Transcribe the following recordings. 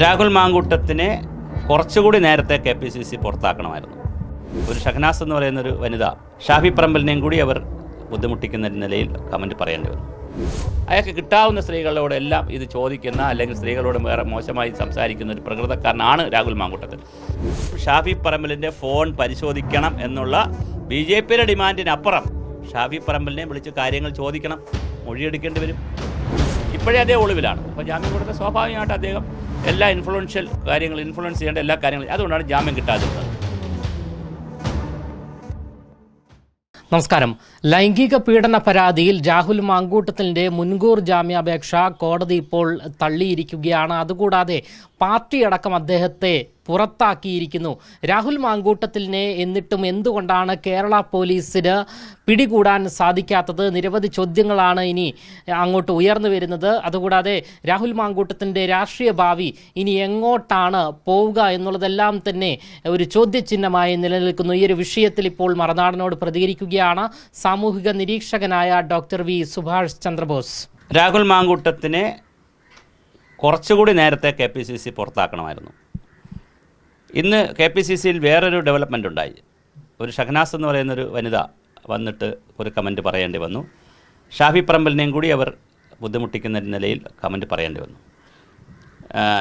രാഹുൽ മാങ്കൂട്ടത്തിനെ കുറച്ചുകൂടി നേരത്തെ KPCC പുറത്താക്കണമായിരുന്നു. ഒരു ഷഹനാസ് എന്ന് പറയുന്നൊരു വനിത ഷാഫി പറമ്പലിനെയും കൂടി അവർ ബുദ്ധിമുട്ടിക്കുന്ന നിലയിൽ കമൻറ്റ് പറയേണ്ടി വന്നു. അയാൾക്ക് കിട്ടാവുന്ന സ്ത്രീകളോടെല്ലാം ഇത് ചോദിക്കുന്ന അല്ലെങ്കിൽ സ്ത്രീകളോട് വേറെ മോശമായി സംസാരിക്കുന്ന ഒരു പ്രകൃതക്കാരനാണ് രാഹുൽ മാങ്കൂട്ടത്തിൽ. ഷാഫി പറമ്പലിൻ്റെ ഫോൺ പരിശോധിക്കണം എന്നുള്ള BJPയുടെ ഡിമാൻഡിനപ്പുറം ഷാഫി പറമ്പലിനെ വിളിച്ച് കാര്യങ്ങൾ ചോദിക്കണം, മൊഴിയെടുക്കേണ്ടി വരും. ഇപ്പോഴേ അതേ ഒളിവിലാണ്. അപ്പോൾ ജാമ്യം കൊടുത്ത സ്വാഭാവികമായിട്ട് അദ്ദേഹം എല്ലാ ഇൻഫ്ലുവൻഷ്യൽ കാര്യങ്ങൾ ഇൻഫ്ലുവൻസ് ചെയ്യേണ്ട എല്ലാ കാര്യങ്ങളും, അതുകൊണ്ടാണ് ജാമ്യം കിട്ടാതിരുന്നത്. നമസ്കാരം. ലൈംഗിക പീഡന പരാതിയിൽ രാഹുൽ മാങ്കൂട്ടത്തിൻ്റെ മുൻകൂർ ജാമ്യാപേക്ഷ കോടതി ഇപ്പോൾ തള്ളിയിരിക്കുകയാണ്. അതുകൂടാതെ പാർട്ടിയടക്കം അദ്ദേഹത്തെ പുറത്താക്കിയിരിക്കുന്നു. രാഹുൽ മാങ്കൂട്ടത്തിനെ എന്നിട്ടും എന്തുകൊണ്ടാണ് കേരള പോലീസിന് പിടികൂടാൻ സാധിക്കാത്തത്? നിരവധി ചോദ്യങ്ങളാണ് ഇനി അങ്ങോട്ട് ഉയർന്നു വരുന്നത്. അതുകൂടാതെ രാഹുൽ മാങ്കൂട്ടത്തിൻ്റെ രാഷ്ട്രീയ ഭാവി ഇനി എങ്ങോട്ടാണ് പോവുക എന്നുള്ളതെല്ലാം തന്നെ ഒരു ചോദ്യചിഹ്നമായി നിലനിൽക്കുന്നു. ഈ ഒരു വിഷയത്തിൽ ഇപ്പോൾ മറുനാടനോട് പ്രതികരിക്കുകയാണ് സാമൂഹിക നിരീക്ഷകനായ ഡോക്ടർ വി സുഭാഷ് ചന്ദ്രബോസ്. രാഹുൽ മാങ്കൂട്ടത്തിനെ കുറച്ചുകൂടി നേരത്തെ KPCC പുറത്താക്കണമായിരുന്നു. ഇന്ന് KPCCയിൽ വേറൊരു ഡെവലപ്മെൻ്റ് ഉണ്ടായി. ഒരു ഷഹനാസ് എന്ന് പറയുന്നൊരു വനിത വന്നിട്ട് ഒരു കമൻറ്റ് പറയേണ്ടി വന്നു. ഷാഫി പറമ്പലിനെയും കൂടി അവർ ബുദ്ധിമുട്ടിക്കുന്ന നിലയിൽ കമൻറ്റ് പറയേണ്ടി വന്നു.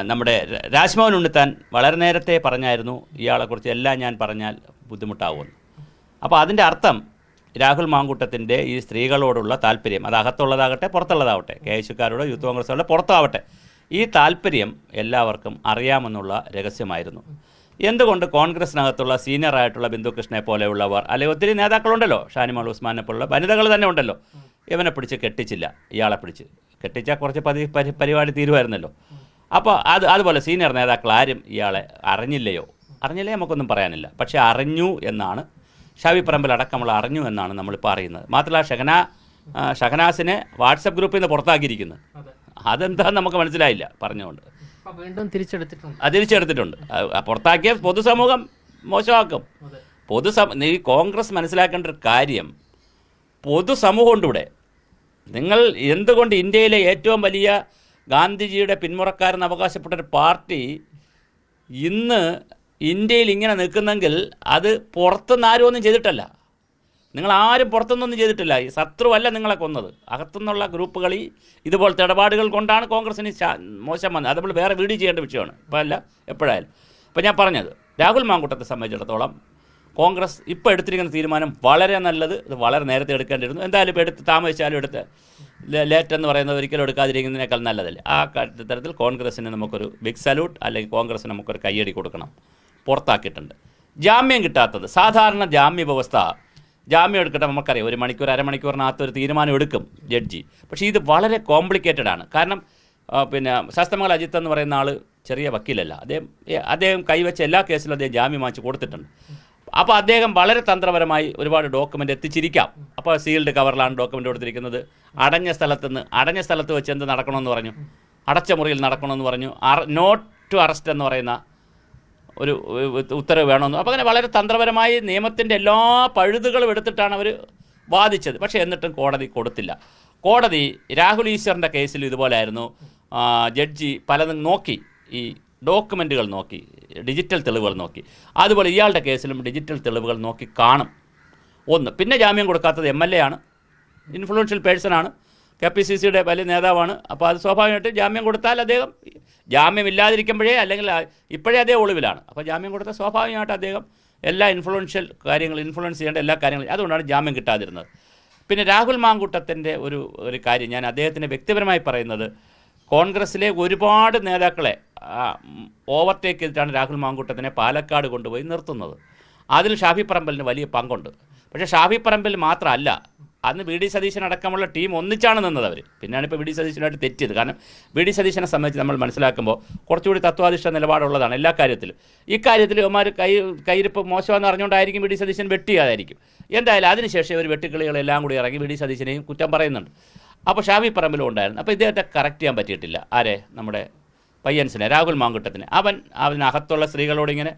നമ്മുടെ രാജ്മോഹൻ ഉണ്ണിത്താൻ വളരെ നേരത്തെ പറഞ്ഞായിരുന്നു ഇയാളെക്കുറിച്ച് എല്ലാം ഞാൻ പറഞ്ഞാൽ ബുദ്ധിമുട്ടാവുമെന്ന്. അപ്പോൾ അതിൻ്റെ അർത്ഥം രാഹുൽ മാങ്കൂട്ടത്തിൻ്റെ ഈ സ്ത്രീകളോടുള്ള താല്പര്യം, അത് അകത്തുള്ളതാകട്ടെ പുറത്തുള്ളതാവട്ടെ, KSUക്കാരോട് യൂത്ത് കോൺഗ്രസ്സുകളുടെ പുറത്താവട്ടെ, ഈ താല്പര്യം എല്ലാവർക്കും അറിയാമെന്നുള്ള രഹസ്യമായിരുന്നു. എന്തുകൊണ്ട് കോൺഗ്രസിനകത്തുള്ള സീനിയറായിട്ടുള്ള ബിന്ദു കൃഷ്ണയെ പോലെയുള്ളവർ, അല്ലെങ്കിൽ ഒത്തിരി നേതാക്കളുണ്ടല്ലോ, ഷാനിമോൾ ഉസ്മാനെ പോലുള്ള വനിതകൾ തന്നെ ഉണ്ടല്ലോ, ഇവനെ പിടിച്ച് കെട്ടിച്ചില്ല? ഇയാളെ പിടിച്ച് കെട്ടിച്ചാൽ കുറച്ച് പരിപാടി തീരുമായിരുന്നല്ലോ. അപ്പോൾ അതുപോലെ സീനിയർ നേതാക്കൾ ആരും ഇയാളെ അറിഞ്ഞില്ലേ നമുക്കൊന്നും പറയാനില്ല. പക്ഷേ അറിഞ്ഞു എന്നാണ്, ഷാഫി പറമ്പൽ അടക്കമുള്ള അറിഞ്ഞു എന്നാണ് നമ്മളിപ്പോൾ അറിയുന്നത്. മാത്രമല്ല ഷഹനാസിനെ വാട്സപ്പ് ഗ്രൂപ്പിൽ നിന്ന് പുറത്താക്കിയിരിക്കുന്നത്. അതെന്താണെന്ന് നമുക്ക് മനസ്സിലായില്ല പറഞ്ഞുകൊണ്ട്. വീണ്ടും തിരിച്ചെടുത്തിട്ടുണ്ട്. പുറത്താക്കിയ പൊതുസമൂഹം മോശമാക്കും. ഈ കോൺഗ്രസ് മനസ്സിലാക്കേണ്ട ഒരു കാര്യം, പൊതുസമൂഹം ഉണ്ട് ഇവിടെ. നിങ്ങൾ എന്തുകൊണ്ട് ഇന്ത്യയിലെ ഏറ്റവും വലിയ ഗാന്ധിജിയുടെ പിന്മുറക്കാരെന്ന് അവകാശപ്പെട്ടൊരു പാർട്ടി ഇന്ന് ഇന്ത്യയിൽ ഇങ്ങനെ നിൽക്കുന്നെങ്കിൽ അത് പുറത്തുനിന്ന് ആരും ഒന്നും ചെയ്തിട്ടല്ല. നിങ്ങളാരും പുറത്തുനിന്നൊന്നും ചെയ്തിട്ടില്ല. ഈ ശത്രുവല്ല നിങ്ങളെ കൊന്നത്, അകത്തുനിന്നുള്ള ഗ്രൂപ്പുകൾ ഇതുപോലത്തെ ഇടപാടുകൾ കൊണ്ടാണ് കോൺഗ്രസിന് മോശം വന്നത്. അത് നമ്മൾ വേറെ വീഡിയോ ചെയ്യേണ്ട വിഷയമാണ്, ഇപ്പോൾ അല്ല എപ്പോഴായാലും. അപ്പോൾ ഞാൻ പറഞ്ഞത്, രാഹുൽ മാങ്കൂട്ടത്തെ സംബന്ധിച്ചിടത്തോളം കോൺഗ്രസ് ഇപ്പോൾ എടുത്തിരിക്കുന്ന തീരുമാനം വളരെ നല്ലത്. ഇത് വളരെ നേരത്തെ എടുക്കേണ്ടിയിരുന്നു. എന്തായാലും ഇപ്പോൾ താമസിച്ചാലും ലേറ്റ് എന്ന് പറയുന്നത് ഒരിക്കലും എടുക്കാതിരിക്കുന്നതിനേക്കാൾ നല്ലതല്ലേ. ആ തരത്തിൽ കോൺഗ്രസ്സിന് നമുക്കൊരു ബിഗ് സല്യൂട്ട്, അല്ലെങ്കിൽ കോൺഗ്രസ്സിന് നമുക്കൊരു കയ്യടി കൊടുക്കണം. പുറത്താക്കിയിട്ടുണ്ട്. ജാമ്യം കിട്ടാത്തത്, സാധാരണ ജാമ്യ വ്യവസ്ഥ, ജാമ്യം എടുക്കട്ടെ നമുക്കറിയാം, 1 മണിക്കൂർ അരമണിക്കൂറിനകത്ത് ഒരു തീരുമാനം എടുക്കും ജഡ്ജി. പക്ഷേ ഇത് വളരെ കോംപ്ലിക്കേറ്റഡ് ആണ്. കാരണം ശാസ്ത്രമംഗൽ അജിത്ത് എന്ന് പറയുന്ന ആൾ ചെറിയ വക്കീലല്ല. അദ്ദേഹം കൈവച്ച എല്ലാ കേസിലും അദ്ദേഹം ജാമ്യം വാങ്ങിച്ച് കൊടുത്തിട്ടുണ്ട്. അപ്പോൾ അദ്ദേഹം വളരെ തന്ത്രപരമായി ഒരുപാട് ഡോക്യുമെൻ്റ് എത്തിച്ചിരിക്കാം. അപ്പോൾ സീൽഡ് കവറിലാണ് ഡോക്യുമെൻ്റ് കൊടുത്തിരിക്കുന്നത്. അടഞ്ഞ സ്ഥലത്ത് വെച്ച് എന്ത് നടക്കണമെന്ന് പറഞ്ഞു, അടച്ച മുറിയിൽ നടക്കണമെന്ന് പറഞ്ഞു, നോട്ട് ടു അറസ്റ്റ് എന്ന് പറയുന്ന ഒരു ഉത്തരവ് വേണമെന്ന്. അപ്പോൾ അങ്ങനെ വളരെ തന്ത്രപരമായി നിയമത്തിൻ്റെ എല്ലാ പഴുതുകളും എടുത്തിട്ടാണ് അവർ വാദിച്ചത്. പക്ഷേ എന്നിട്ടും കോടതി കൊടുത്തില്ല. കോടതി രാഹുൽ ഈശ്വറിൻ്റെ കേസിൽ ഇതുപോലെ ആയിരുന്നു. ജഡ്ജി പലതും നോക്കി, ഈ ഡോക്യുമെൻറ്റുകൾ നോക്കി, ഡിജിറ്റൽ തെളിവുകൾ നോക്കി. അതുപോലെ ഇയാളുടെ കേസിലും ഡിജിറ്റൽ തെളിവുകൾ നോക്കി കാണും. പിന്നെ ജാമ്യം കൊടുക്കാത്തത് MLA ആണ്, ഇൻഫ്ലുവൻഷ്യൽ പേഴ്സണാണ്, KPCCയുടെ വലിയ നേതാവാണ്. അപ്പോൾ അത് സ്വാഭാവികമായിട്ട് ജാമ്യം കൊടുത്താൽ അദ്ദേഹം ജാമ്യമില്ലാതിരിക്കുമ്പോഴേ, അല്ലെങ്കിൽ ഇപ്പോഴേ അതേ ഒളിവിലാണ്. അപ്പോൾ ജാമ്യം കൊടുത്താൽ സ്വാഭാവികമായിട്ട് അദ്ദേഹം എല്ലാ ഇൻഫ്ലുവൻഷ്യൽ കാര്യങ്ങൾ ഇൻഫ്ലുവൻസ് ചെയ്യേണ്ട എല്ലാ കാര്യങ്ങളും, അതുകൊണ്ടാണ് ജാമ്യം കിട്ടാതിരുന്നത്. പിന്നെ രാഹുൽ മാങ്കൂട്ടത്തിൻ്റെ ഒരു കാര്യം ഞാൻ അദ്ദേഹത്തിൻ്റെ വ്യക്തിപരമായി പറയുന്നത്, കോൺഗ്രസ്സിലെ ഒരുപാട് നേതാക്കളെ ഓവർടേക്ക് ചെയ്തിട്ടാണ് രാഹുൽ മാങ്കൂട്ടത്തിനെ പാലക്കാട് കൊണ്ടുപോയി നിർത്തുന്നത്. അതിൽ ഷാഫി പറമ്പലിന് വലിയ പങ്കുണ്ട്. പക്ഷേ ഷാഫി പറമ്പൽ മാത്രമല്ല, അന്ന് VD സതീശൻ അടക്കമുള്ള ടീം ഒന്നിച്ചാണ് നിന്നത് അവർ. പിന്നെയാണ് ഇപ്പോൾ VD സതീശനായിട്ട് തെറ്റിയത്. കാരണം VD സതീശനെ സംബന്ധിച്ച് നമ്മൾ മനസ്സിലാക്കുമ്പോൾ കുറച്ചുകൂടി തത്വാധിഷ്ഠ നിലപാടുള്ളതാണ് എല്ലാ കാര്യത്തിലും. ഇക്കാര്യത്തിൽ ഇവന്മാർ കയ്യിരിപ്പ് മോശമെന്ന് അറിഞ്ഞുകൊണ്ടായിരിക്കും VD സതീശൻ വെട്ടിയതായിരിക്കും. എന്തായാലും അതിനുശേഷം ഒരു വെട്ടിക്കളികളെല്ലാം കൂടി ഇറങ്ങി VD സതീശനെയും കുറ്റം പറയുന്നുണ്ട്. അപ്പോൾ ഷാഫി പറമ്പിലും ഉണ്ടായിരുന്നു. അപ്പോൾ ഇദ്ദേഹത്തെ കറക്റ്റ് ചെയ്യാൻ പറ്റിയിട്ടില്ല. നമ്മുടെ പയ്യൻസിനെ, രാഹുൽ മാങ്കൂട്ടത്തിന്. അതിനകത്തുള്ള സ്ത്രീകളോടിങ്ങനെ,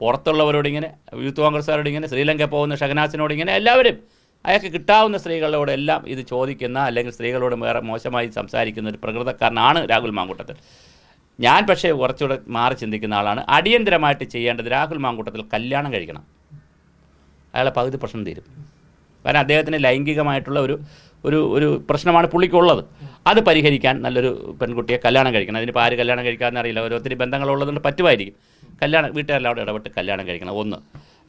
പുറത്തുള്ളവരോടിങ്ങനെ, യൂത്ത് കോൺഗ്രസ്സുകാരോടിങ്ങനെ, ശ്രീലങ്ക പോകുന്ന ഷഹനാസിനോടിങ്ങനെ, എല്ലാവരും അയാൾക്ക് കിട്ടാവുന്ന സ്ത്രീകളോടെല്ലാം ഇത് ചോദിക്കുന്ന, അല്ലെങ്കിൽ സ്ത്രീകളോട് വേറെ മോശമായി സംസാരിക്കുന്ന ഒരു പ്രകൃതക്കാരനാണ് രാഹുൽ മാങ്കൂട്ടത്തിൽ. ഞാൻ പക്ഷേ കുറച്ചുകൂടെ മാറി ചിന്തിക്കുന്ന ആളാണ്. അടിയന്തരമായിട്ട് ചെയ്യേണ്ടത് രാഹുൽ മാങ്കൂട്ടത്തിൽ കല്യാണം കഴിക്കണം. അയാളെ പകുതി പ്രശ്നം തീരും. കാരണം അദ്ദേഹത്തിന് ലൈംഗികമായിട്ടുള്ള ഒരു പ്രശ്നമാണ് പുള്ളിക്കുള്ളത്. അത് പരിഹരിക്കാൻ നല്ലൊരു പെൺകുട്ടിയെ കല്യാണം കഴിക്കണം. അതിനിപ്പോൾ ആര് കല്യാണം കഴിക്കാമെന്ന് അറിയില്ല, ഒത്തിരി ബന്ധങ്ങളുള്ളതുകൊണ്ട് പറ്റുമായിരിക്കും. കല്യാണം ഇടപെട്ട് കല്യാണം കഴിക്കണം. 1.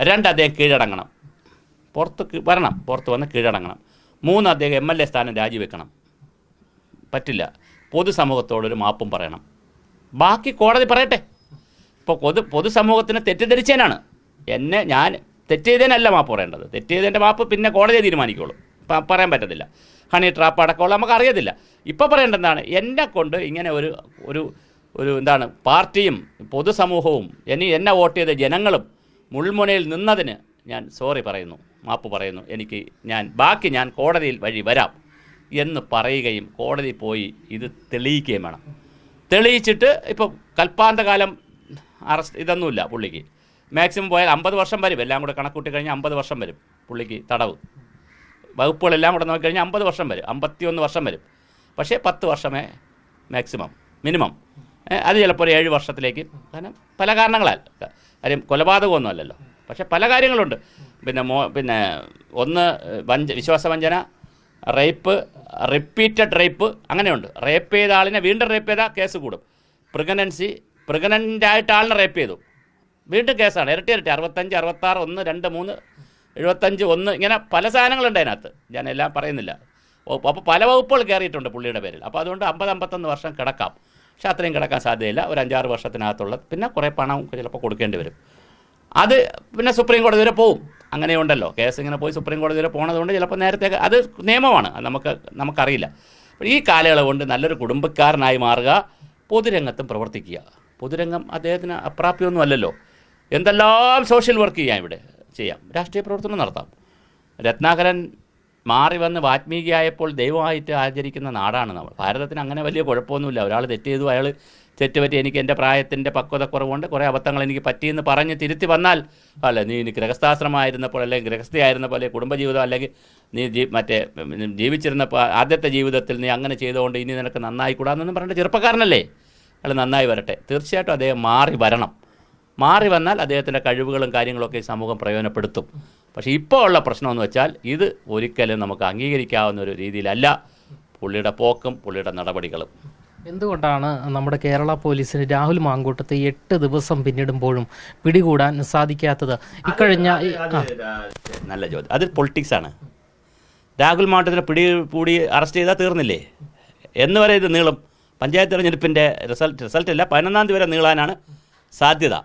2, അദ്ദേഹം കീഴടങ്ങണം, പുറത്ത് വന്ന് കീഴടങ്ങണം. 3, അദ്ദേഹം MLA സ്ഥാനം രാജിവെക്കണം. പറ്റില്ല, പൊതുസമൂഹത്തോടൊരു മാപ്പും പറയണം. ബാക്കി കോടതി പറയട്ടെ. ഇപ്പോൾ പൊതുസമൂഹത്തിന് തെറ്റിദ്ധരിച്ചതിനാണ് ഞാൻ തെറ്റ് ചെയ്തതിനല്ല മാപ്പ് പറയേണ്ടത്. തെറ്റ് ചെയ്തതിൻ്റെ മാപ്പ് പിന്നെ കോടതിയെ തീരുമാനിക്കുള്ളൂ. പറയാൻ പറ്റത്തില്ല. ഹണി ട്രാപ്പ് അടക്കമുള്ള നമുക്കറിയത്തില്ല. ഇപ്പോൾ പറയേണ്ടതാണ്, എന്നെക്കൊണ്ട് ഇങ്ങനെ ഒരു എന്താണ് പാർട്ടിയും പൊതുസമൂഹവും എന്നെ വോട്ട് ചെയ്ത ജനങ്ങളും മുൾമുനയിൽ നിന്നതിന് ഞാൻ സോറി പറയുന്നു, മാപ്പ് പറയുന്നു. ഞാൻ കോടതിയിൽ വഴി വരാം എന്ന് പറയുകയും കോടതി പോയി ഇത് തെളിയിക്കുകയും വേണം. തെളിയിച്ചിട്ട് ഇപ്പോൾ കൽപ്പാന്തകാലം അറസ്റ്റ് ഇതൊന്നുമില്ല പുള്ളിക്ക്. മാക്സിമം പോയാൽ 50 വർഷം വരും. എല്ലാം കൂടെ കണക്കൂട്ടി കഴിഞ്ഞാൽ 50 വർഷം വരും പുള്ളിക്ക് തടവ്. വകുപ്പുകളെല്ലാം കൂടെ നോക്കിക്കഴിഞ്ഞാൽ 50 വർഷം വരും, 51 വർഷം വരും. പക്ഷേ 10 വർഷമേ മാക്സിമം, മിനിമം. അത് ചിലപ്പോൾ ഒരു 7 വർഷത്തിലേക്ക്. കാരണം പല കാരണങ്ങളാൽ, കാര്യം കൊലപാതകമൊന്നും അല്ലല്ലോ, പക്ഷേ പല കാര്യങ്ങളുണ്ട്. പിന്നെ ഒന്ന് വിശ്വാസവഞ്ചന, റേപ്പ്, റിപ്പീറ്റഡ് റേപ്പ്, അങ്ങനെയുണ്ട്. റേപ്പ് ചെയ്ത ആളിനെ വീണ്ടും റേപ്പ് ചെയ്താൽ കേസ് കൂടും. പ്രഗ്നൻ്റായിട്ട് ആളിനെ റേപ്പ് ചെയ്തു, വീണ്ടും കേസാണ്. ഇരട്ടി 65, 66, 1, 2, 3, 75, 1, ഇങ്ങനെ പല സാധനങ്ങളുണ്ട് അതിനകത്ത്. ഞാൻ എല്ലാം പറയുന്നില്ല. അപ്പോൾ പല വകുപ്പുകൾ കയറിയിട്ടുണ്ട് പുള്ളിയുടെ പേരിൽ. അപ്പോൾ അതുകൊണ്ട് 50-51 വർഷം കിടക്കാം. പക്ഷെ അത്രയും കിടക്കാൻ സാധ്യതയില്ല. ഒരു 5-6 വർഷത്തിനകത്തുള്ള പിന്നെ കുറേ പണം ചിലപ്പോൾ കൊടുക്കേണ്ടി വരും. അത് പിന്നെ സുപ്രീം കോടതി വരെ പോവും. അങ്ങനെയുണ്ടല്ലോ, കേസ് ഇങ്ങനെ പോയി സുപ്രീം കോടതി വരെ പോണതുകൊണ്ട് ചിലപ്പോൾ നേരത്തെ അത് നിയമമാണ്, നമുക്കറിയില്ല. ഈ കാലയളവ് കൊണ്ട് നല്ലൊരു കുടുംബക്കാരനായി മാറുക, പൊതുരംഗത്തും പ്രവർത്തിക്കുക. പൊതുരംഗം അദ്ദേഹത്തിന് അപ്രാപ്യമൊന്നും അല്ലല്ലോ. എന്തെല്ലാം സോഷ്യൽ വർക്ക് ചെയ്യാം, രാഷ്ട്രീയ പ്രവർത്തനം നടത്താം. രത്നാകരൻ മാറി വന്ന് വാത്മീകിയായപ്പോൾ ദൈവമായിട്ട് ആചരിക്കുന്ന നാടാണ് നമ്മൾ. ഭാരതത്തിന് അങ്ങനെ വലിയ കുഴപ്പമൊന്നുമില്ല. ഒരാൾ തെറ്റ് ചെയ്തു, അയാൾ തെറ്റുപറ്റി, എനിക്ക് എൻ്റെ പ്രായത്തിൻ്റെ പക്വതക്കുറവുകൊണ്ട് കുറേ അബദ്ധങ്ങൾ എനിക്ക് പറ്റിയെന്ന് പറഞ്ഞ് തിരുത്തി വന്നാൽ, അല്ല നീ ഗൃഹസ്ഥാശ്രമമായിരുന്നപ്പോൾ അല്ലെങ്കിൽ ഗൃഹസ്ഥയായിരുന്നപ്പോൾ അല്ലെങ്കിൽ കുടുംബജീവിതം അല്ലെങ്കിൽ നീ ജീവിച്ചിരുന്നപ്പോൾ ആദ്യത്തെ ജീവിതത്തിൽ നീ അങ്ങനെ ചെയ്തുകൊണ്ട് ഇനി നിനക്ക് നന്നായിക്കൂടാന്നൊന്നും പറഞ്ഞിട്ട് ചെറുപ്പക്കാരനല്ലേ, അയാൾ നന്നായി വരട്ടെ. തീർച്ചയായിട്ടും അദ്ദേഹം മാറി വരണം. മാറി വന്നാൽ അദ്ദേഹത്തിൻ്റെ കഴിവുകളും കാര്യങ്ങളൊക്കെ സമൂഹം പ്രയോജനപ്പെടുത്തും. പക്ഷേ ഇപ്പോൾ ഉള്ള പ്രശ്നമെന്ന് വെച്ചാൽ ഇത് ഒരിക്കലും നമുക്ക് അംഗീകരിക്കാവുന്ന ഒരു രീതിയിലല്ല പുള്ളിയുടെ പോക്കും പുള്ളിയുടെ നടപടികളും. എന്തുകൊണ്ടാണ് നമ്മുടെ കേരള പോലീസിന് രാഹുൽ മാങ്കൂട്ടത്തെ 8 ദിവസം പിന്നിടുമ്പോഴും പിടികൂടാൻ സാധിക്കാത്തത്? ഇക്കഴിഞ്ഞ നല്ല ചോദ്യം. അത് പൊളിറ്റിക്സാണ്. രാഹുൽ മാങ്കൂട്ടത്തിനെ പിടികൂടി അറസ്റ്റ് ചെയ്താൽ തീർന്നില്ലേ എന്ന് വരെ ഇത് നീളും. പഞ്ചായത്ത് തെരഞ്ഞെടുപ്പിൻ്റെ റിസൾട്ടില്ല, 11-ാം തീയതി വരെ നീളാനാണ് സാധ്യത.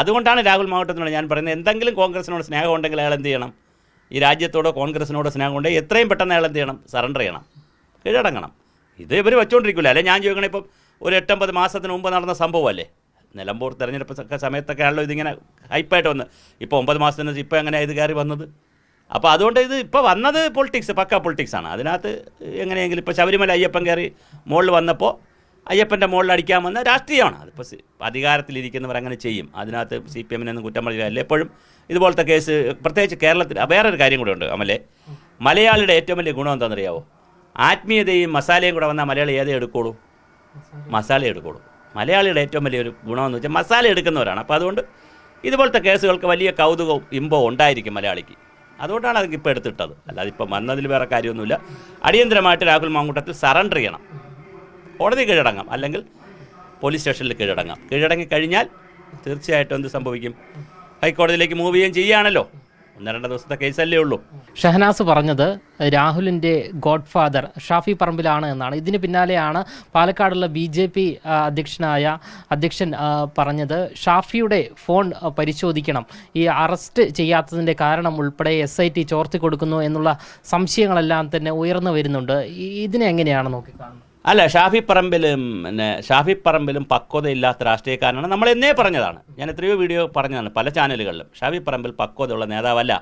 അതുകൊണ്ടാണ് രാഹുൽ മാങ്കൂട്ടത്തിനോട് ഞാൻ പറയുന്നത്, എന്തെങ്കിലും കോൺഗ്രസിനോട് സ്നേഹം ഉണ്ടെങ്കിൽ അയാൾ എന്ത് ചെയ്യണം? ഈ രാജ്യത്തോടോ കോൺഗ്രസിനോട് സ്നേഹം ഉണ്ടെങ്കിൽ എത്രയും പെട്ടെന്ന് അയാൾ എന്ത് ചെയ്യണം? സറണ്ടർ ചെയ്യണം, കീഴടങ്ങണം. ഇത് ഇവർ വെച്ചുകൊണ്ടിരിക്കില്ല. അല്ലെ ഞാൻ ചോദിക്കണേ, ഇപ്പം ഒരു 8-9 മാസത്തിന് മുമ്പ് നടന്ന സംഭവമല്ലേ? നിലമ്പൂർ തെരഞ്ഞെടുപ്പ് സമയത്തൊക്കെ ആണല്ലോ ഇതിങ്ങനെ ഹൈപ്പായിട്ട് വന്ന്. ഇപ്പോൾ 9 മാസത്തിന് ഇപ്പോൾ എങ്ങനെയാണ് ഇത് കയറി വന്നത്? അപ്പോൾ അതുകൊണ്ട് ഇത് ഇപ്പോൾ വന്നത് പൊളിറ്റിക്സ്, പക്ക പൊളിറ്റിക്സാണ്. അതിനകത്ത് എങ്ങനെയെങ്കിലും ഇപ്പോൾ ശബരിമല അയ്യപ്പൻ കയറി മുകളിൽ വന്നപ്പോൾ അയ്യപ്പൻ്റെ മുകളിൽ അടിക്കാൻ വന്ന രാഷ്ട്രീയമാണ്. അതിപ്പോൾ അധികാരത്തിലിരിക്കുന്നവർ അങ്ങനെ ചെയ്യും. അതിനകത്ത് CPM-നൊന്നും കുറ്റം പറയില്ല. എപ്പോഴും ഇതുപോലത്തെ കേസ്, പ്രത്യേകിച്ച് കേരളത്തിൽ വേറൊരു കാര്യം കൂടെ ഉണ്ട് അമലെ. മലയാളിയുടെ ഏറ്റവും വലിയ ഗുണം എന്താണെന്നറിയാവോ? ആത്മീയതയും മസാലയും കൂടെ വന്നാൽ മലയാളി ഏതേ എടുക്കുള്ളൂ? മസാല എടുക്കുള്ളൂ. മലയാളിയുടെ ഏറ്റവും വലിയൊരു ഗുണമെന്ന് വെച്ചാൽ മസാല എടുക്കുന്നവരാണ്. അപ്പോൾ അതുകൊണ്ട് ഇതുപോലത്തെ കേസുകൾക്ക് വലിയ കൗതുകവും ഇമ്പവും ഉണ്ടായിരിക്കും മലയാളിക്ക്. അതുകൊണ്ടാണ് അതൊക്കെ ഇപ്പോൾ എടുത്തിട്ടത്. അല്ലാതെ ഇപ്പം വന്നതിൽ വേറെ കാര്യമൊന്നുമില്ല. അടിയന്തരമായിട്ട് രാഹുൽ മാങ്കൂട്ടത്തിൽ സറണ്ടർ ചെയ്യണം. കോടതി കീഴടങ്ങാം, അല്ലെങ്കിൽ പോലീസ് സ്റ്റേഷനിൽ കീഴടങ്ങാം. കീഴടങ്ങി കഴിഞ്ഞാൽ തീർച്ചയായിട്ടും എന്ത് സംഭവിക്കും? ഹൈക്കോടതിയിലേക്ക് മൂവ് ചെയ്യുകയാണല്ലോ. 1-2 ദിവസത്തെ കേസല്ലേ ഉള്ളൂ. ഷഹനാസ് പറഞ്ഞത് രാഹുലിൻ്റെ ഗോഡ് ഫാദർ ഷാഫി പറമ്പിലാണ് എന്നാണ്. ഇതിന് പിന്നാലെയാണ് പാലക്കാടുള്ള BJP അധ്യക്ഷൻ പറഞ്ഞത് ഷാഫിയുടെ ഫോൺ പരിശോധിക്കണം, ഈ അറസ്റ്റ് ചെയ്യാത്തതിൻ്റെ കാരണം ഉൾപ്പെടെ SIT ചോർത്തി കൊടുക്കുന്നു എന്നുള്ള സംശയങ്ങളെല്ലാം തന്നെ ഉയർന്നു വരുന്നുണ്ട്. ഇതിനെ എങ്ങനെയാണ് നോക്കിക്കാണുന്നത്? അല്ല, ഷാഫി പറമ്പിലും പക്വതയില്ലാത്ത രാഷ്ട്രീയക്കാരനാണ്. നമ്മൾ എന്നേ പറഞ്ഞതാണ്. ഞാൻ എത്രയോ വീഡിയോ പറഞ്ഞതാണ് പല ചാനലുകളിലും. ഷാഫി പറമ്പിൽ പക്വതയുള്ള നേതാവല്ല.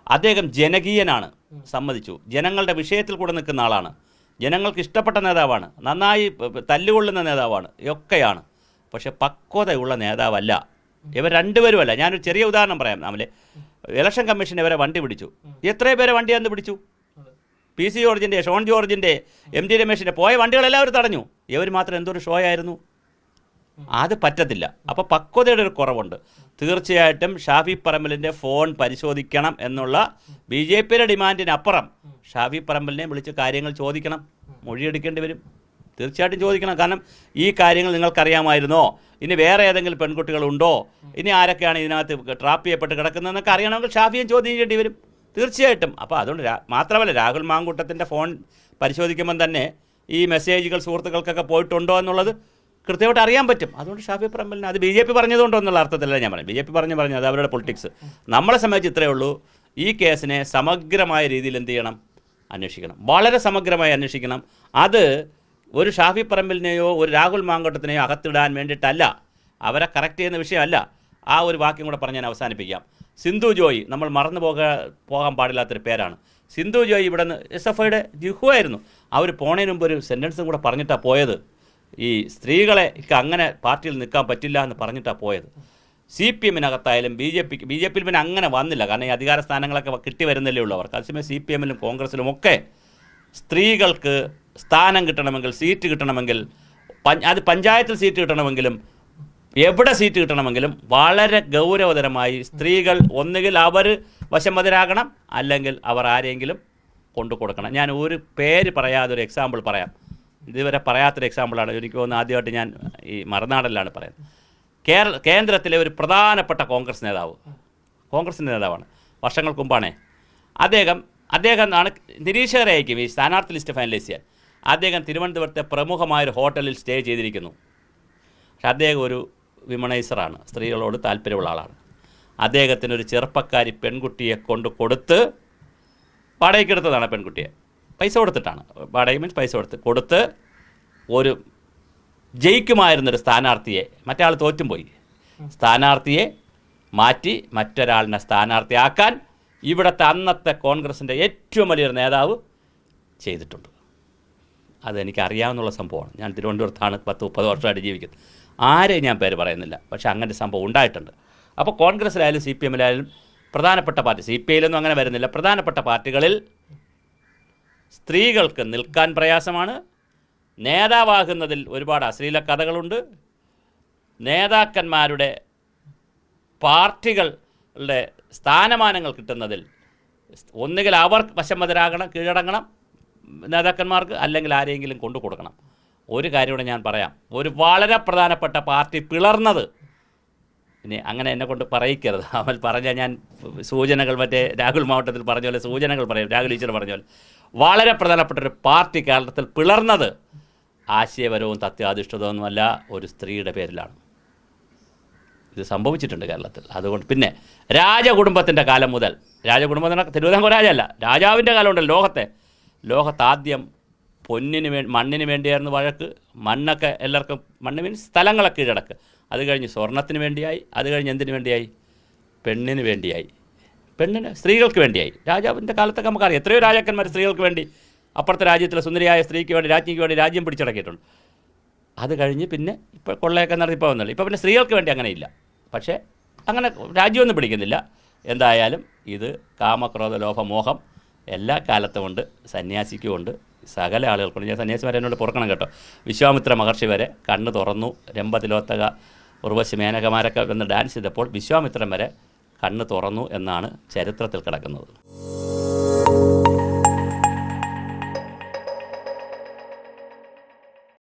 അദ്ദേഹം ജനകീയനാണ്, സമ്മതിച്ചു. ജനങ്ങളുടെ വിഷയത്തിൽ കൂടെ നിൽക്കുന്ന ആളാണ്. ജനങ്ങൾക്ക് ഇഷ്ടപ്പെട്ട നേതാവാണ്. നന്നായി തല്ലുകൊള്ളുന്ന നേതാവാണ്, ഒക്കെയാണ്. പക്ഷെ പക്വതയുള്ള നേതാവല്ല. ഇവർ രണ്ടുപേരുമല്ല. ഞാനൊരു ചെറിയ ഉദാഹരണം പറയാം. നമ്മളെ ഇലക്ഷൻ കമ്മീഷൻ ഇവരെ വണ്ടി പിടിച്ചു. എത്രയോ പേരെ വണ്ടി അന്ന് പിടിച്ചു? PC ജോർജിൻ്റെ, ഷോൺ ജോർജിൻ്റെ, MD രമേശിൻ്റെ പോയ വണ്ടികളെല്ലാം അവർ തടഞ്ഞു. ഇവർ മാത്രം എന്തൊരു ഷോ ആയിരുന്നു. അത് പറ്റത്തില്ല. അപ്പോൾ പക്വതയുടെ ഒരു കുറവുണ്ട്. തീർച്ചയായിട്ടും ഷാഫി പറമ്പലിൻ്റെ ഫോൺ പരിശോധിക്കണം എന്നുള്ള BJPയുടെ ഡിമാൻഡിനപ്പുറം ഷാഫി പറമ്പലിനെ വിളിച്ച് കാര്യങ്ങൾ ചോദിക്കണം, മൊഴിയെടുക്കേണ്ടി വരും. തീർച്ചയായിട്ടും ചോദിക്കണം. കാരണം ഈ കാര്യങ്ങൾ നിങ്ങൾക്കറിയാമായിരുന്നോ, ഇനി വേറെ ഏതെങ്കിലും പെൺകുട്ടികളുണ്ടോ, ഇനി ആരൊക്കെയാണ് ഇതിനകത്ത് ട്രാപ്പ് ചെയ്യപ്പെട്ട് കിടക്കുന്നതെന്നൊക്കെ അറിയണമെങ്കിൽ ഷാഫിയെ ചോദ്യം ചെയ്യേണ്ടി വരും തീർച്ചയായിട്ടും. അപ്പോൾ അതുകൊണ്ട് മാത്രമല്ല, രാഹുൽ മാങ്കൂട്ടത്തിൻ്റെ ഫോൺ പരിശോധിക്കുമ്പം തന്നെ ഈ മെസ്സേജുകൾ സുഹൃത്തുക്കൾക്കൊക്കെ പോയിട്ടുണ്ടോ എന്നുള്ളത് കൃത്യമായിട്ട് അറിയാൻ പറ്റും. അതുകൊണ്ട് ഷാഫി പറമ്പലിന് അത് BJP പറഞ്ഞതുകൊണ്ടോ എന്നുള്ള അർത്ഥത്തിലല്ല ഞാൻ പറയാം. BJP പറഞ്ഞു അത് അവരുടെ പൊളിറ്റിക്സ്. നമ്മളെ സംബന്ധിച്ച് ഇത്രയേ ഉള്ളൂ, ഈ കേസിനെ സമഗ്രമായ രീതിയിൽ എന്ത് ചെയ്യണം, അന്വേഷിക്കണം, വളരെ സമഗ്രമായി അന്വേഷിക്കണം. അത് ഒരു ഷാഫി പറമ്പലിനെയോ ഒരു രാഹുൽ മാങ്കൂട്ടത്തിനെയോ അകത്തിടാൻ വേണ്ടിയിട്ടല്ല, അവരെ കറക്റ്റ് ചെയ്യുന്ന വിഷയമല്ല. ആ ഒരു വാക്യം കൂടെ പറഞ്ഞ് ഞാൻ അവസാനിപ്പിക്കാം. സിന്ധു ജോയി, നമ്മൾ മറന്നു പോകാൻ പാടില്ലാത്തൊരു പേരാണ്. സിന്ധു ജോയി ഇവിടെ നിന്ന് SFIയുടെ ജിഹുവായിരുന്നു. അവർ പോണതിന് മുമ്പ് ഒരു സെൻറ്റൻസും കൂടെ പറഞ്ഞിട്ടാണ് പോയത്. ഈ സ്ത്രീകളെ അങ്ങനെ പാർട്ടിയിൽ നിൽക്കാൻ പറ്റില്ല എന്ന് പറഞ്ഞിട്ടാണ് പോയത്. CPMനകത്തായാലും BJPയിൽ പിന്നെ അങ്ങനെ വന്നില്ല, കാരണം ഈ അധികാര സ്ഥാനങ്ങളൊക്കെ കിട്ടി വരുന്നല്ലേ ഉള്ളൂ അവർക്ക്. അതേസമയം CPMലും കോൺഗ്രസിലും ഒക്കെ സ്ത്രീകൾക്ക് സ്ഥാനം കിട്ടണമെങ്കിൽ, സീറ്റ് കിട്ടണമെങ്കിൽ, അത് പഞ്ചായത്തിൽ സീറ്റ് കിട്ടണമെങ്കിലും എവിടെ സീറ്റ് കിട്ടണമെങ്കിലും വളരെ ഗൗരവതരമായി സ്ത്രീകൾ ഒന്നുകിൽ അവർ വശംവദരാകണം, അല്ലെങ്കിൽ അവർ ആരെങ്കിലും കൊണ്ടു കൊടുക്കണം. ഞാൻ ഒരു പേര് പറയാതെ ഒരു എക്സാമ്പിൾ പറയാം. ഇതുവരെ പറയാത്തൊരു എക്സാമ്പിളാണ്. എനിക്ക് തോന്നുന്നു ആദ്യമായിട്ട് ഞാൻ ഈ മറുനാടനിലാണ് പറയുന്നത്. കേന്ദ്രത്തിലെ ഒരു പ്രധാനപ്പെട്ട കോൺഗ്രസ് നേതാവാണ്. വർഷങ്ങൾക്ക് മുമ്പാണേ. അദ്ദേഹമാണ് നിരീക്ഷകരെ അയക്കും ഈ സ്ഥാനാർത്ഥി ലിസ്റ്റ് ഫൈനലൈസ് ചെയ്യാൻ. അദ്ദേഹം തിരുവനന്തപുരത്തെ പ്രമുഖമായൊരു ഹോട്ടലിൽ സ്റ്റേ ചെയ്തിരിക്കുന്നു. പക്ഷെ അദ്ദേഹം ഒരു വിമണൈസറാണ്, സ്ത്രീകളോട് താല്പര്യമുള്ള ആളാണ്. അദ്ദേഹത്തിനൊരു ചെറുപ്പക്കാരി പെൺകുട്ടിയെ കൊടുത്ത് വാടകയ്ക്കെടുത്തതാണ്. പെൺകുട്ടിയെ പൈസ കൊടുത്തിട്ടാണ്, വാടക മീൻസ് പൈസ കൊടുത്ത് ഒരു ജയിക്കുമായിരുന്നൊരു സ്ഥാനാർത്ഥിയെ, മറ്റേ ആൾ തോറ്റും പോയി, സ്ഥാനാർത്ഥിയെ മാറ്റി മറ്റൊരാളിനെ സ്ഥാനാർത്ഥിയാക്കാൻ ഇവിടുത്തെ അന്നത്തെ കോൺഗ്രസിൻ്റെ ഏറ്റവും വലിയൊരു നേതാവ് ചെയ്തിട്ടുണ്ട്. അതെനിക്കറിയാവുന്നുള്ള സംഭവമാണ്. ഞാൻ തിരുവനന്തപുരത്താണ് 10-30 വർഷമായിട്ട് ജീവിക്കുന്നത്. ആരെയും ഞാൻ പേര് പറയുന്നില്ല, പക്ഷേ അങ്ങനെ സംഭവം ഉണ്ടായിട്ടുണ്ട്. അപ്പോൾ കോൺഗ്രസ്സിലായാലും CPMലായാലും പ്രധാനപ്പെട്ട പാർട്ടി, CPIയിലൊന്നും അങ്ങനെ വരുന്നില്ല, പ്രധാനപ്പെട്ട പാർട്ടികളിൽ സ്ത്രീകൾക്ക് നിൽക്കാൻ പ്രയാസമാണ്. നേതാവാകുന്നതിൽ ഒരുപാട് അശ്ലീല കഥകളുണ്ട്. നേതാക്കന്മാരുടെ പാർട്ടികളുടെ സ്ഥാനമാനങ്ങൾ കിട്ടുന്നതിൽ ഒന്നുകിൽ അവർ വശംവദരാകണം, കീഴടങ്ങണം നേതാക്കന്മാർക്ക്, അല്ലെങ്കിൽ ആരെങ്കിലും കൊണ്ടു കൊടുക്കണം. ഒരു കാര്യം കൂടെ ഞാൻ പറയാം. ഒരു വളരെ പ്രധാനപ്പെട്ട പാർട്ടി പിളർന്നത്, ഇനി അങ്ങനെ എന്നെ കൊണ്ട് പറയിക്കരുത്, അവൻ പറഞ്ഞാൽ ഞാൻ സൂചനകൾ മറ്റേ രാഹുൽ മാവട്ടത്തിൽ പറഞ്ഞ പോലെ സൂചനകൾ പറയും, രാഹുൽ ഈശ്വർ പറഞ്ഞ പോലെ വളരെ പ്രധാനപ്പെട്ട ഒരു പാർട്ടി കേരളത്തിൽ പിളർന്നത് ആശയപരവും തത്വാധിഷ്ഠിതവുമല്ല, ഒരു സ്ത്രീയുടെ പേരിലാണ്. ഇത് സംഭവിച്ചിട്ടുണ്ട് കേരളത്തിൽ. അതുകൊണ്ട് പിന്നെ രാജകുടുംബത്തിൻ്റെ കാലം മുതൽ, രാജകുടുംബത്തിന് തിരുവിതാംകൂർ രാജയല്ല, രാജാവിൻ്റെ കാലമുണ്ടല്ലോ ലോകത്താദ്യം മണ്ണിന് വേണ്ടിയായിരുന്നു വഴക്ക്. മണ്ണൊക്കെ എല്ലാവർക്കും, മണ്ണ് മീൻസ് സ്ഥലങ്ങളൊക്കെ കീഴടക്ക്. അത് കഴിഞ്ഞ് സ്വർണത്തിന് വേണ്ടിയായി, അത് കഴിഞ്ഞ് എന്തിനു വേണ്ടിയായി, പെണ്ണിന് വേണ്ടിയായി, സ്ത്രീകൾക്ക് വേണ്ടിയായി. രാജാവിൻ്റെ കാലത്തൊക്കെ നമുക്കറിയാം എത്രയോ രാജാക്കന്മാർ സ്ത്രീകൾക്ക് വേണ്ടി, അപ്പുറത്തെ രാജ്യത്തിലെ സുന്ദരിയായ സ്ത്രീക്ക് വേണ്ടി, രാജ്ഞിക്ക് വേണ്ടി രാജ്യം പിടിച്ചടക്കിയിട്ടുണ്ട്. അത് കഴിഞ്ഞ് പിന്നെ ഇപ്പോൾ കൊള്ളയൊക്കെ നടത്തി ഇപ്പോൾ വന്നുള്ളൂ. ഇപ്പോൾ പിന്നെ സ്ത്രീകൾക്ക് വേണ്ടി അങ്ങനെയില്ല. പക്ഷേ അങ്ങനെ രാജ്യമൊന്നും പിടിക്കുന്നില്ല. എന്തായാലും ഇത് കാമക്രോധ ലോഭമോഹം എല്ലാ കാലത്തുമുണ്ട്, സന്യാസിക്കുമുണ്ട്, സകല ആളുകൾക്കുണ്ട്. ഞാൻ സന്യാസിമാരെ എന്നോട് പുറക്കണം കേട്ടോ. വിശ്വാമിത്ര മഹർഷി വരെ കണ്ണ് തുറന്നു, രംഭതിലോത്തക, ഉർവശി, മേനകമാരൊക്കെ വന്ന് ഡാൻസ് ചെയ്തപ്പോൾ വിശ്വാമിത്രൻ വരെ കണ്ണ് തുറന്നു എന്നാണ് ചരിത്രത്തിൽ കിടക്കുന്നത്.